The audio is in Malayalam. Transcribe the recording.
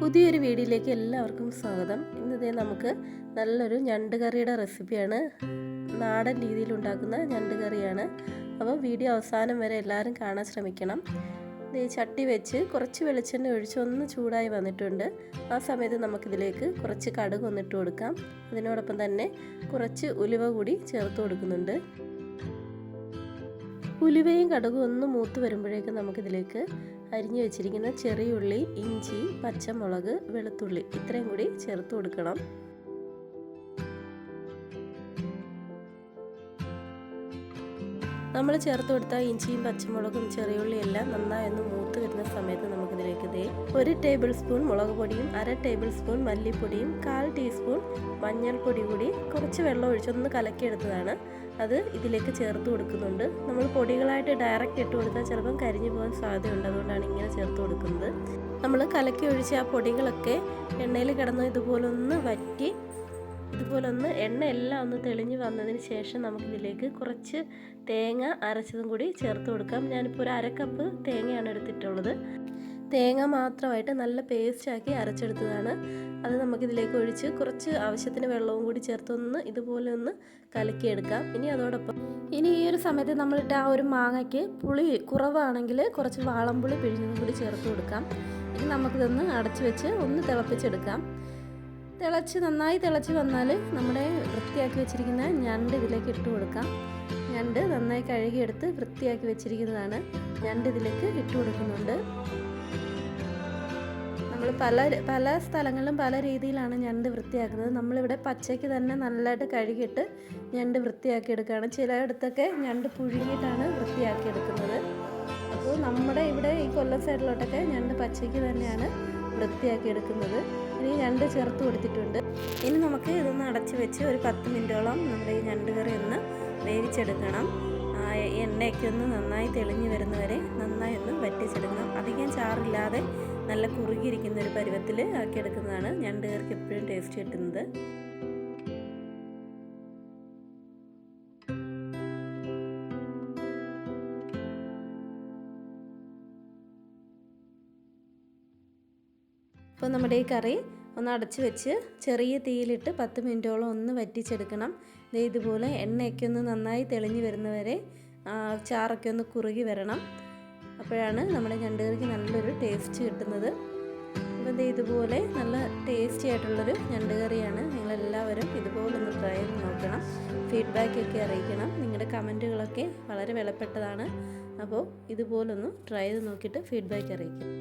പുതിയൊരു വീഡിയോയിലേക്ക് എല്ലാവർക്കും സ്വാഗതം. ഇന്നത്തെ നമുക്ക് നല്ലൊരു ഞണ്ട് കറിയുടെ റെസിപ്പിയാണ്. നാടൻ രീതിയിൽ ഉണ്ടാക്കുന്ന ഞണ്ട് കറിയാണ്. അപ്പോൾ വീഡിയോ അവസാനം വരെ എല്ലാവരും കാണാൻ ശ്രമിക്കണം. ഈ ചട്ടി വെച്ച് കുറച്ച് വെളിച്ചെണ്ണ ഒഴിച്ച് ഒന്ന് ചൂടായി വന്നിട്ടുണ്ട്. ആ സമയത്ത് നമുക്കിതിലേക്ക് കുറച്ച് കടുക് ഒന്നിട്ട് കൊടുക്കാം. അതിനോടൊപ്പം തന്നെ കുറച്ച് ഉലുവ കൂടി ചേർത്ത് കൊടുക്കുന്നുണ്ട്. ഉലുവയും കടുകും ഒന്ന് മൂത്ത് വരുമ്പോഴേക്കും നമുക്കിതിലേക്ക് അരിഞ്ഞു വെച്ചിരിക്കുന്ന ചെറിയ ഉള്ളി, ഇഞ്ചി, പച്ചമുളക്, വെളുത്തുള്ളി ഇത്രയും കൂടി ചേർത്ത് കൊടുക്കണം. നമ്മൾ ചേർത്ത് കൊടുത്ത ഇഞ്ചിയും പച്ചമുളകും ചെറിയുള്ളിയും എല്ലാം നന്നായി ഒന്ന് മൂത്ത് വരുന്ന സമയത്ത് നമുക്കിതിലേക്ക് 1 ടേബിൾ സ്പൂൺ മുളക് പൊടിയും 1/2 ടേബിൾ സ്പൂൺ മല്ലിപ്പൊടിയും 1/4 ടീസ്പൂൺ മഞ്ഞൾപ്പൊടി കൂടി കുറച്ച് വെള്ളം ഒഴിച്ചൊന്ന് കലക്കിയെടുത്തതാണ്. അത് ഇതിലേക്ക് ചേർത്ത് കൊടുക്കുന്നുണ്ട്. നമ്മൾ പൊടികളായിട്ട് ഡയറക്റ്റ് ഇട്ട് കൊടുത്താൽ ചിലപ്പം കരിഞ്ഞു പോകാൻ സാധ്യതയുണ്ട്. അതുകൊണ്ടാണ് ഇങ്ങനെ ചേർത്ത് കൊടുക്കുന്നത്. നമ്മൾ കലക്കി ഒഴിച്ച ആ പൊടികളൊക്കെ എണ്ണയിൽ കിടന്ന് ഇതുപോലൊന്ന് വറ്റി ഇതുപോലൊന്ന് എണ്ണ എല്ലാം ഒന്ന് തെളിഞ്ഞ് വന്നതിന് ശേഷം നമുക്കിതിലേക്ക് കുറച്ച് തേങ്ങ അരച്ചതും കൂടി ചേർത്ത് കൊടുക്കാം. ഞാനിപ്പോൾ ഒരു 1/2 കപ്പ് തേങ്ങയാണ് എടുത്തിട്ടുള്ളത്. തേങ്ങ മാത്രമായിട്ട് നല്ല പേസ്റ്റാക്കി അരച്ചെടുത്തതാണ്. അത് നമുക്കിതിലേക്ക് ഒഴിച്ച് കുറച്ച് ആവശ്യത്തിന് വെള്ളവും കൂടി ചേർത്തൊന്ന് ഇതുപോലെ ഒന്ന് കലക്കിയെടുക്കാം. ഇനി ഈ ഒരു സമയത്ത് നമ്മളിട്ട ആ ഒരു മാങ്ങയ്ക്ക് പുളി കുറവാണെങ്കിൽ കുറച്ച് വാളംപുളി പിഴിഞ്ഞതും കൂടി ചേർത്ത് കൊടുക്കാം. ഇനി നമുക്കിതൊന്ന് അടച്ചു വെച്ച് ഒന്ന് തിളപ്പിച്ചെടുക്കാം. നന്നായി തിളച്ച് വന്നാൽ നമ്മുടെ വൃത്തിയാക്കി വെച്ചിരിക്കുന്ന ഞണ്ട് ഇതിലേക്ക് ഇട്ട് കൊടുക്കാം. ഞണ്ട് നന്നായി കഴുകിയെടുത്ത് വൃത്തിയാക്കി വെച്ചിരിക്കുന്നതാണ്. ഞണ്ട് ഇതിലേക്ക് ഇട്ട് കൊടുക്കുന്നുണ്ട്. നമ്മൾ പല സ്ഥലങ്ങളിലും പല രീതിയിലാണ് ഞണ്ട് വൃത്തിയാക്കുന്നത്. നമ്മളിവിടെ പച്ചയ്ക്ക് തന്നെ നല്ലതായിട്ട് കഴുകിയിട്ട് ഞണ്ട് വൃത്തിയാക്കി എടുക്കുകയാണ്. ചിലയിടത്തൊക്കെ ഞണ്ട് പുഴുങ്ങിയിട്ടാണ് വൃത്തിയാക്കി എടുക്കുന്നത്. അപ്പോൾ നമ്മുടെ ഇവിടെ ഈ കൊല്ലം സൈഡിലോട്ടൊക്കെ ഞണ്ട് പച്ചയ്ക്ക് തന്നെയാണ് വൃത്തിയാക്കി എടുക്കുന്നത്. ഇനി ഞണ്ട് ചേർത്ത് കൊടുത്തിട്ടുണ്ട്. ഇനി നമുക്ക് ഇതൊന്ന് അടച്ച് വെച്ച് ഒരു 10 മിനിറ്റോളം നമ്മുടെ ഈ ഞണ്ട് കറി ഒന്ന് വേവിച്ചെടുക്കണം. എണ്ണയൊക്കെ ഒന്ന് നന്നായി തെളിഞ്ഞ് വരുന്നവരെ നന്നായി ഒന്ന് വറ്റിച്ചെടുക്കണം. അധികം ചാറില്ലാതെ നല്ല കുറുകിയിരിക്കുന്ന ഒരു പരുവത്തിൽ ആക്കിയെടുക്കുന്നതാണ് ഞണ്ട് കറിക്ക് എപ്പോഴും ടേസ്റ്റ് കിട്ടുന്നത്. അപ്പോൾ നമ്മുടെ ഈ കറി ഒന്ന് അടച്ച് വെച്ച് ചെറിയ തീയിലിട്ട് 10 മിനിറ്റോളം ഒന്ന് വറ്റിച്ചെടുക്കണം. ഇതുപോലെ എണ്ണയൊക്കെ ഒന്ന് നന്നായി തെളിഞ്ഞ് വരുന്നവരെ ചാറൊക്കെ ഒന്ന് കുറുകി വരണം. അപ്പോഴാണ് നമ്മുടെ ഞണ്ട് കറിക്ക് നല്ലൊരു ടേസ്റ്റ് കിട്ടുന്നത്. അപ്പോൾ ഇതുപോലെ നല്ല ടേസ്റ്റി ആയിട്ടുള്ളൊരു ഞണ്ട് കറിയാണ്. നിങ്ങളെല്ലാവരും ഇതുപോലെ ഒന്ന് ട്രൈ ചെയ്ത് നോക്കണം. ഫീഡ്ബാക്കൊക്കെ അറിയിക്കണം. നിങ്ങളുടെ കമൻറ്റുകളൊക്കെ വളരെ വിലപ്പെട്ടതാണ്. അപ്പോൾ ഇതുപോലൊന്ന് ട്രൈ ചെയ്ത് നോക്കിയിട്ട് ഫീഡ്ബാക്ക് അറിയിക്കും.